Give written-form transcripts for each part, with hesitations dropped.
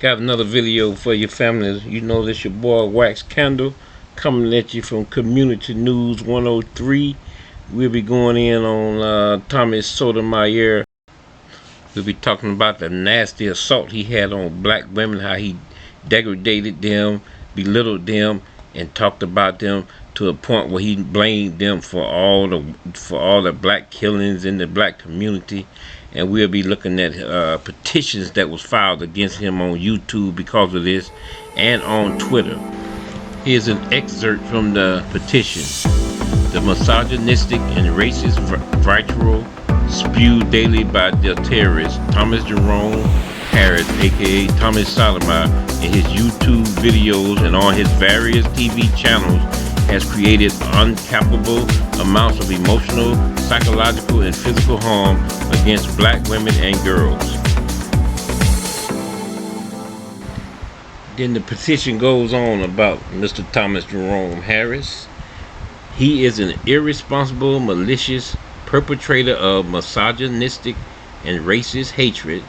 Got another video for your family. You know this your boy Wax Candle coming at you from Community News 103. We'll be going in on Thomas Sotomayer. We'll be talking about the nasty assault he had on black women, how he degraded them, belittled them, and talked about them to a point where he blamed them for all the black killings in the black community. And we'll be looking at petitions that was filed against him on YouTube because of this, and on Twitter. Here's an excerpt from the petition. The misogynistic and racist vitriol spewed daily by the terrorist Thomas Jerome Harris, aka Thomas Sotomayer, in his YouTube videos and on his various TV channels has created uncapable amounts of emotional, psychological, and physical harm against black women and girls. Then the petition goes on about Mr. Thomas Jerome Harris. He is an irresponsible, malicious perpetrator of misogynistic and racist hatred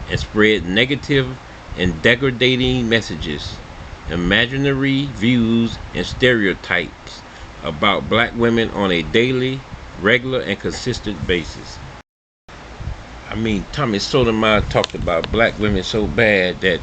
and spread negative and degrading messages, imaginary views, and stereotypes about black women on a daily, regular, and consistent basis. I mean, Thomas Sotomayer talked about black women so bad that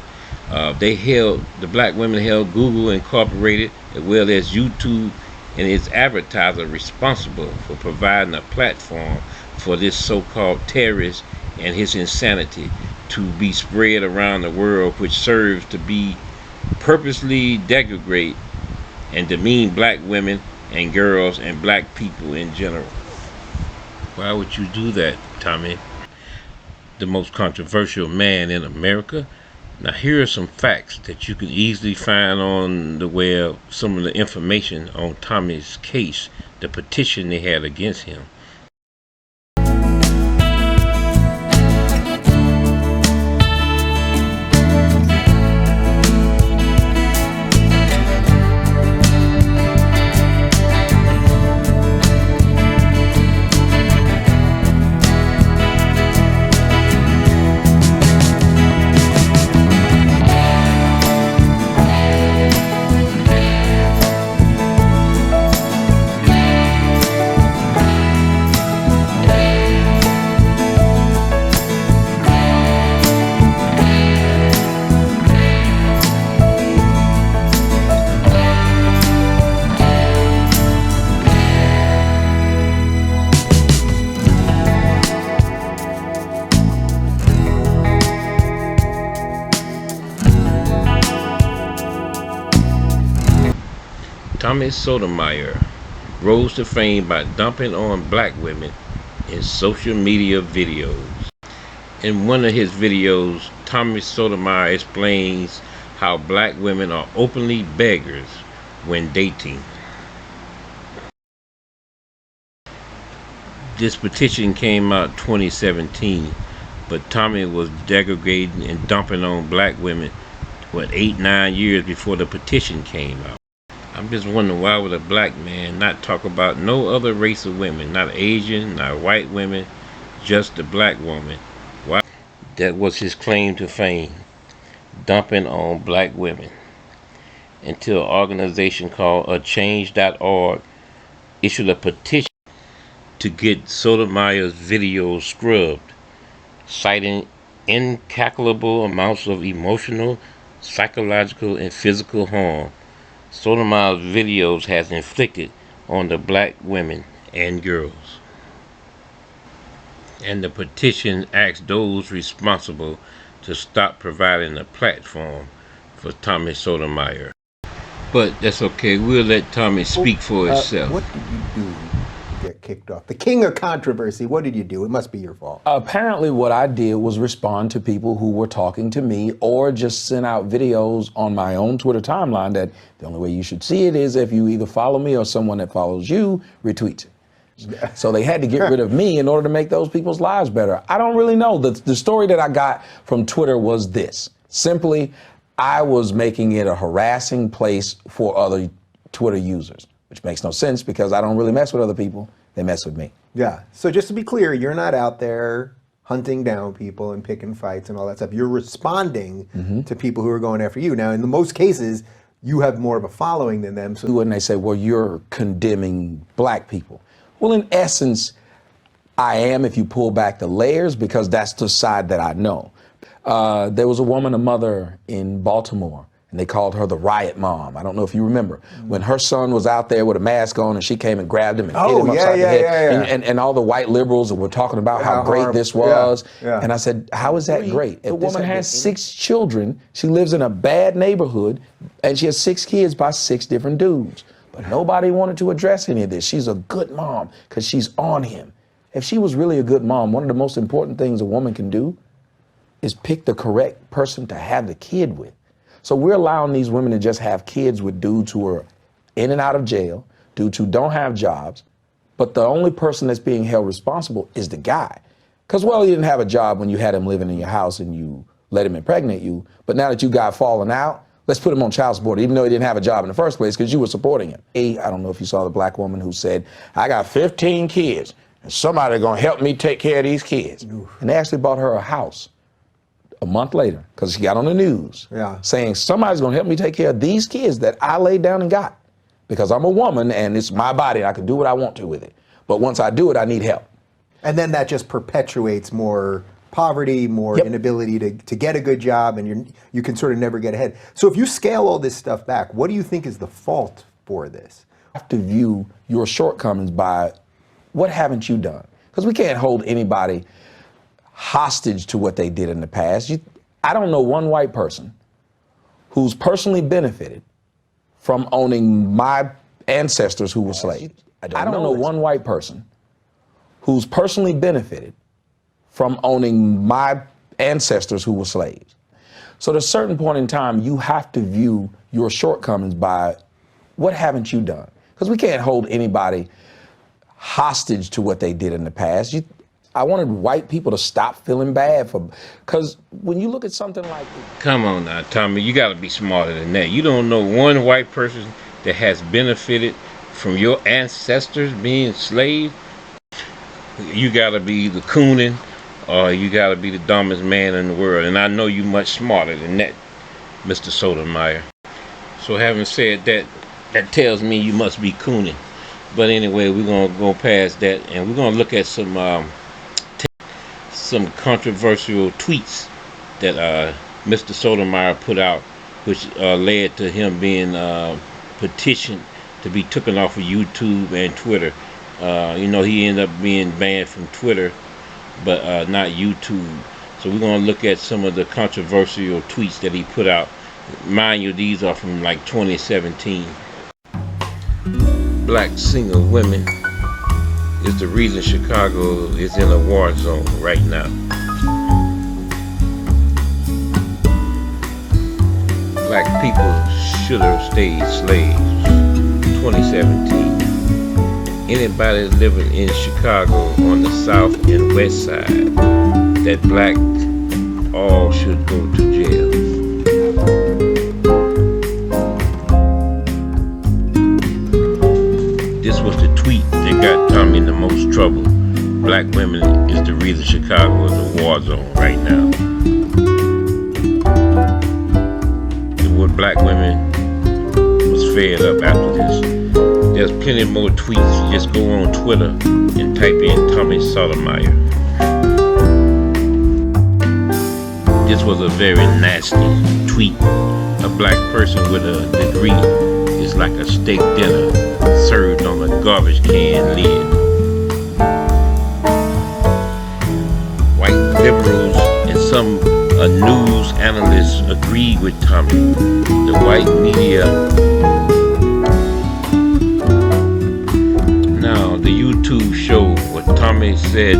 the black women held Google Incorporated as well as YouTube and its advertiser responsible for providing a platform for this so-called terrorist and his insanity to be spread around the world, which serves to be purposely degrade and demean black women and girls and black people in general. Why would you do that, Tommy? The most controversial man in America. Now here are some facts that you can easily find on the web, some of the information on Tommy's case, the petition they had against him. Thomas Sotomayer rose to fame by dumping on black women in social media videos. In one of his videos, Thomas Sotomayer explains how black women are openly beggars when dating. This petition came out 2017, but Tommy was degrading and dumping on black women 8-9 years before the petition came out. I'm just wondering, why would a black man not talk about no other race of women, not Asian, not white women, just the black woman? Why? That was his claim to fame, dumping on black women, until an organization called achange.org issued a petition to get Sotomayer's videos scrubbed, citing incalculable amounts of emotional, psychological, and physical harm Sotomayer's videos has inflicted on the black women and girls. And the petition asks those responsible to stop providing a platform for Thomas Sotomayer. But that's okay, we'll let Tommy speak for himself. What did you do to get kicked off? The king of controversy, what did you do? It must be your fault. Apparently what I did was respond to people who were talking to me, or just send out videos on my own Twitter timeline that the only way you should see it is if you either follow me or someone that follows you retweets it. So they had to get rid of me in order to make those people's lives better. I don't really know. The story that I got from Twitter was this. Simply, I was making it a harassing place for other Twitter users, which makes no sense because I don't really mess with other people. They mess with me. Yeah. So just to be clear, you're not out there hunting down people and picking fights and all that stuff. You're responding to people who are going after you. Now, in the most cases, you have more of a following than them. So when they say, well, you're condemning black people. Well, in essence, I am, if you pull back the layers, because that's the side that I know. There was a woman, a mother in Baltimore, and they called her the riot mom. I don't know if you remember. When her son was out there with a mask on and she came and grabbed him and hit him upside the head. And all the white liberals were talking about how great this was. And I said, how is that great? The woman has 6 children. She lives in a bad neighborhood and she has 6 kids by 6 different dudes. But nobody wanted to address any of this. She's a good mom because she's on him. If she was really a good mom, one of the most important things a woman can do is pick the correct person to have the kid with. So we're allowing these women to just have kids with dudes who are in and out of jail, dudes who don't have jobs, but the only person that's being held responsible is the guy. Because, well, you didn't have a job when you had him living in your house and you let him impregnate you, but now that you got fallen out, let's put him on child support, even though he didn't have a job in the first place because you were supporting him. I don't know if you saw the black woman who said, I got 15 kids and somebody's gonna help me take care of these kids. And they actually bought her a house a month later, because she got on the news saying somebody's gonna help me take care of these kids that I laid down and got, because I'm a woman and it's my body and I can do what I want to with it. But once I do it, I need help. And then that just perpetuates more poverty, more inability to get a good job, and you can sort of never get ahead. So if you scale all this stuff back, what do you think is the fault for this? You have to view your shortcomings by what haven't you done? Because we can't hold anybody hostage to what they did in the past. I don't know one white person who's personally benefited from owning my ancestors who were slaves. I don't know one white person who's personally benefited from owning my ancestors who were slaves. So at a certain point in time, you have to view your shortcomings by what haven't you done? Because we can't hold anybody hostage to what they did in the past. I wanted white people to stop feeling bad because when you look at something like this. Come on now, Tommy, you gotta be smarter than that. You don't know one white person that has benefited from your ancestors being slaves. You gotta be the cooning, or you gotta be the dumbest man in the world. And I know you much smarter than that, Mr. Sotomayer. So having said that, that tells me you must be cooning. But anyway, we're gonna go past that and we're gonna look at some controversial tweets that Mr. Sotomayer put out, which led to him being petitioned to be taken off of YouTube and Twitter. You know, he ended up being banned from Twitter, but not YouTube. So we're going to look at some of the controversial tweets that he put out. Mind you, these are from like 2017. Black single women is the reason Chicago is in a war zone right now. Black people should have stayed slaves. 2017. Anybody living in Chicago on the south and west side that black all should go to jail. This was the tweet that got Tommy in the most trouble. Black women is the reason Chicago is a war zone right now. The word black women was fed up after this. There's plenty more tweets. Just go on Twitter and type in Tommy Sotomayer. This was a very nasty tweet. A black person with a degree is like a steak dinner served on a garbage can lid. White liberals and some news analysts agreed with Tommy. The white media. Now, the YouTube show what Tommy said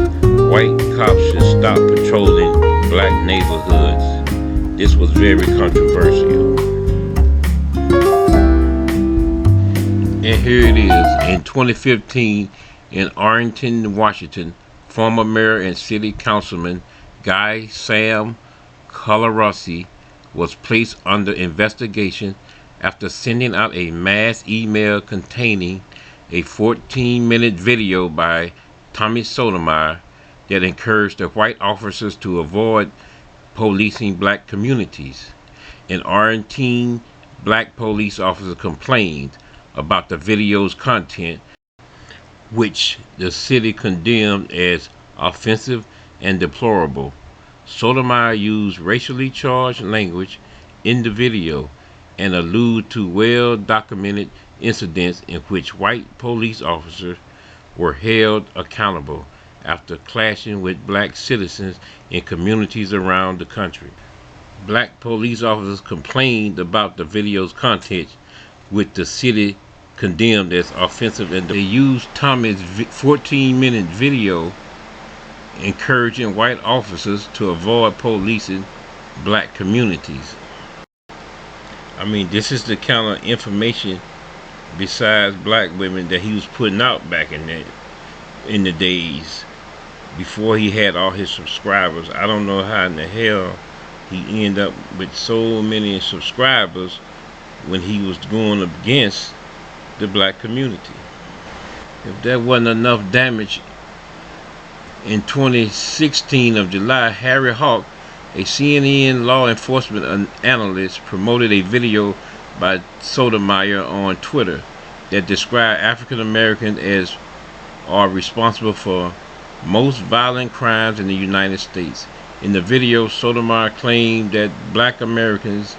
white cops should stop patrolling black neighborhoods. This was very controversial. And here it is. In 2015, in Arlington, Washington, former mayor and city councilman Guy Sam Colarossi was placed under investigation after sending out a mass email containing a 14-minute video by Tommy Sotomayer that encouraged the white officers to avoid policing black communities. An Argentine black police officer complained about the video's content, which the city condemned as offensive and deplorable. Sotomayor used racially charged language in the video and alluded to well-documented incidents in which white police officers were held accountable after clashing with black citizens in communities around the country. Black police officers complained about the video's content, which the city condemned as offensive, and they used Tommy's 14-minute video encouraging white officers to avoid policing black communities. I mean, this is the kind of information besides black women that he was putting out back in the days before he had all his subscribers. I don't know how in the hell he ended up with so many subscribers when he was going against the black community. If there wasn't enough damage, in 2016 of July, Harry Hawk, a CNN law enforcement analyst, promoted a video by Sotomayor on Twitter that described African Americans as are responsible for most violent crimes in the United States. In the video, Sotomayor claimed that black Americans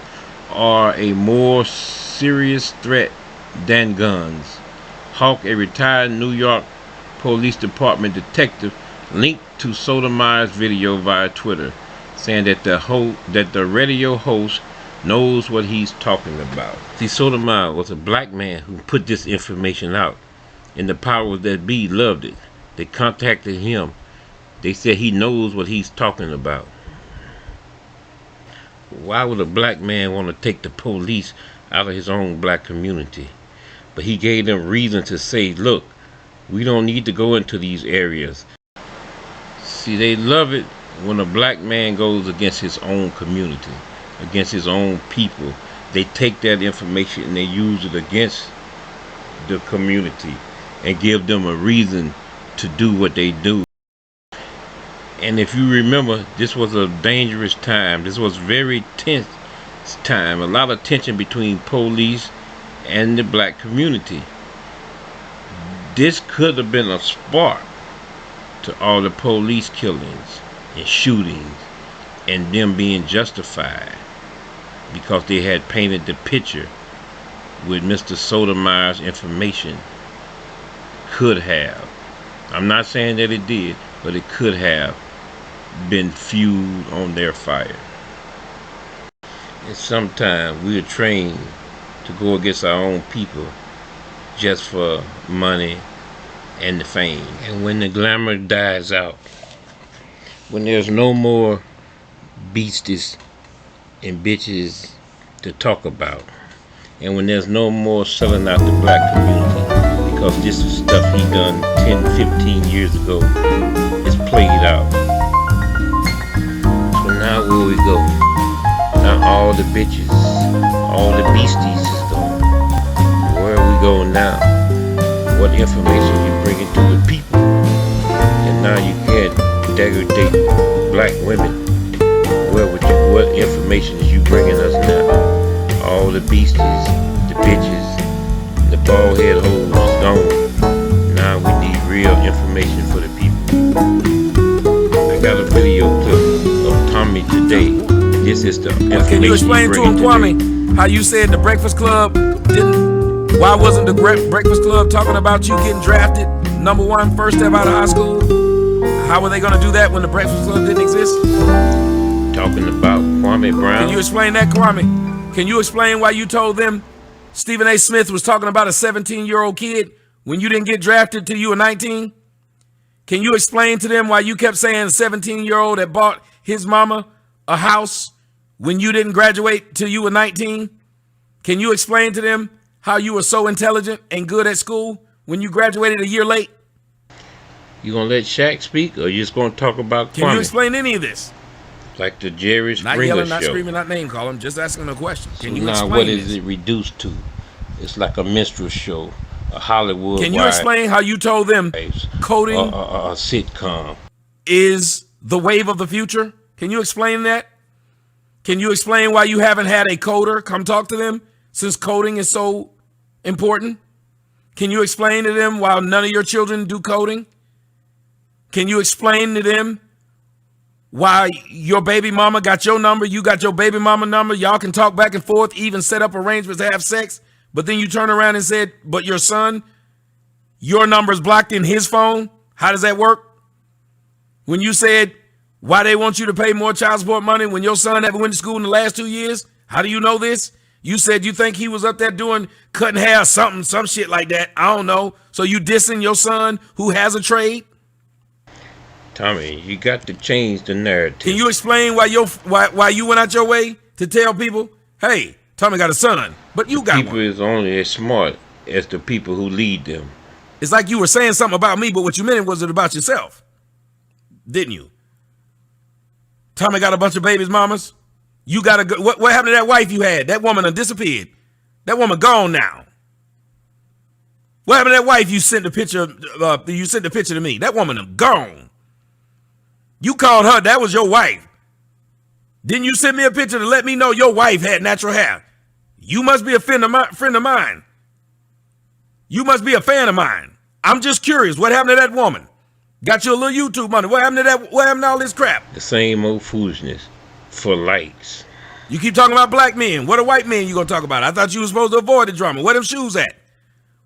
are a more serious threat than guns. Hawk, a retired New York Police Department detective, linked to Sotomayor's video via Twitter, saying that the radio host knows what he's talking about. See, Sotomayor was a black man who put this information out, and the powers that be loved it. They contacted him. They said he knows what he's talking about. Why would a black man want to take the police out of his own black community? But he gave them reason to say, look, we don't need to go into these areas. See, they love it when a black man goes against his own community, against his own people. They take that information and they use it against the community and give them a reason to do what they do. And if you remember, this was a dangerous time. This was very tense time. A lot of tension between police and the black community. This could have been a spark to all the police killings and shootings and them being justified because they had painted the picture with Mr. Sotomayor's information. Could have. I'm not saying that it did, but it could have been fueled on their fire. And sometimes we are trained to go against our own people just for money and the fame. And when the glamour dies out, when there's no more beasties and bitches to talk about, and when there's no more selling out the black community, because this is stuff he done 10, 15 years ago, it's played out. So now where we go? Now all the bitches, all the beasties is gone. Where we go now? What information you bringing to the people? And now you can't degrade black women. What information is you bringing us now? All the beasties, the bitches, the bald head hoes is gone. Now we need real information for the people. I got a video clip of Tommy today. This is the information. Can you explain to him, Kwame, how you said the Breakfast Club didn't? Why wasn't the Breakfast Club talking about you getting drafted #1 first step out of high school? How were they going to do that when the Breakfast Club didn't exist? Talking about Kwame Brown. Can you explain that, Kwame? Can you explain why you told them Stephen A. Smith was talking about a 17-year-old kid when you didn't get drafted till you were 19? Can you explain to them why you kept saying a 17-year-old that bought his mama a house when you didn't graduate till you were 19? Can you explain to them how you were so intelligent and good at school when you graduated a year late? You gonna let Shaq speak, or you just gonna talk about Kwame? Can you explain any of this? Like the Jerry Springer Not yelling, show. not screaming, not name calling, just asking a question. Can you now explain what this? is it reduced to? It's like a minstrel show, a Hollywood. Can you explain how you told them coding? A sitcom. is the wave of the future? Can you explain that? Can you explain why you haven't had a coder come talk to them since coding is so important? Can you explain to them why none of your children do coding? Can you explain to them why your baby mama got your number, you got your baby mama number, y'all can talk back and forth, even set up arrangements to have sex, but then you turn around and said, but your son, your number's blocked in his phone? How does that work? When you said why they want you to pay more child support money when your son haven't went to school in the last 2 years, how do you know this? You said you think he was up there doing cutting hair, some shit like that. I don't know. So you dissing your son who has a trade? Tommy, you got to change the narrative. Can you explain why you went out your way to tell people, hey, Tommy got a son, but you got people one? Is only as smart as the people who lead them. It's like you were saying something about me, but what you meant was it about yourself, didn't you? Tommy got a bunch of babies, mamas. You got a what happened to that wife you had? That woman done disappeared. That woman gone now. What happened to that wife you sent the picture? You sent the picture to me. That woman gone. You called her. That was your wife. Didn't you send me a picture to let me know your wife had natural hair? You must be a friend of mine. You must be a fan of mine. I'm just curious. What happened to that woman? Got you a little YouTube money. What happened to that? What happened to all this crap? The same old foolishness for likes. You keep talking about black men. What are white men you gonna talk about? I thought you were supposed to avoid the drama. Where them shoes at?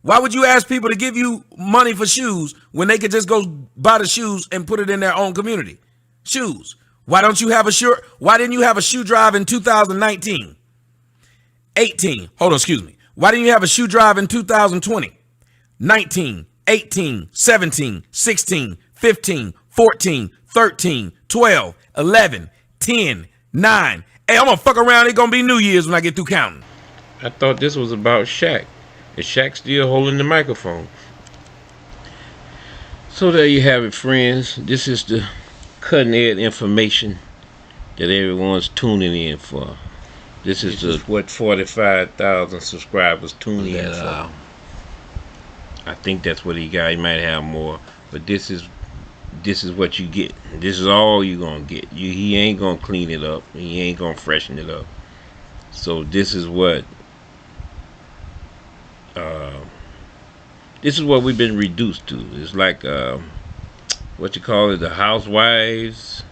Why would you ask people to give you money for shoes when they could just go buy the shoes and put it in their own community? Shoes. Why didn't you have a shoe drive in 2019? 18. Hold on, excuse me. Why didn't you have a shoe drive in 2020? 19, 18, 17, 16, 15, 14, 13, 12, 11, 10, 9. Hey, I'm gonna fuck around. It's gonna be New Year's when I get through counting. I thought this was about Shaq. Is Shaq still holding the microphone? So there you have it, friends. This is the cutting edge information that everyone's tuning in for. This is what 45,000 subscribers tuning in for. I think that's what he got. He might have more, but this is what you get. This is all you're gonna get. He ain't gonna clean it up. He ain't gonna freshen it up. So this is what we've been reduced to. It's like what you call it, the housewives.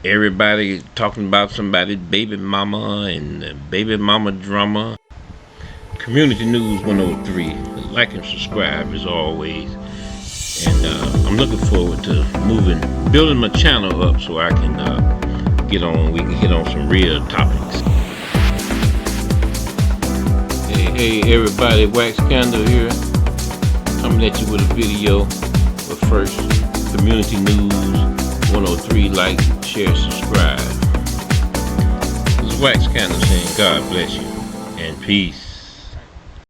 Everybody talking about somebody's baby mama and baby mama drama. Community News 103. Like and subscribe as always. And I'm looking forward to building my channel up so I can we can hit on some real topics. Hey everybody, Wax Candle here. Coming at you with a video. But first, Community News 103, like, share, subscribe. This is Wax Candle saying God bless you and peace.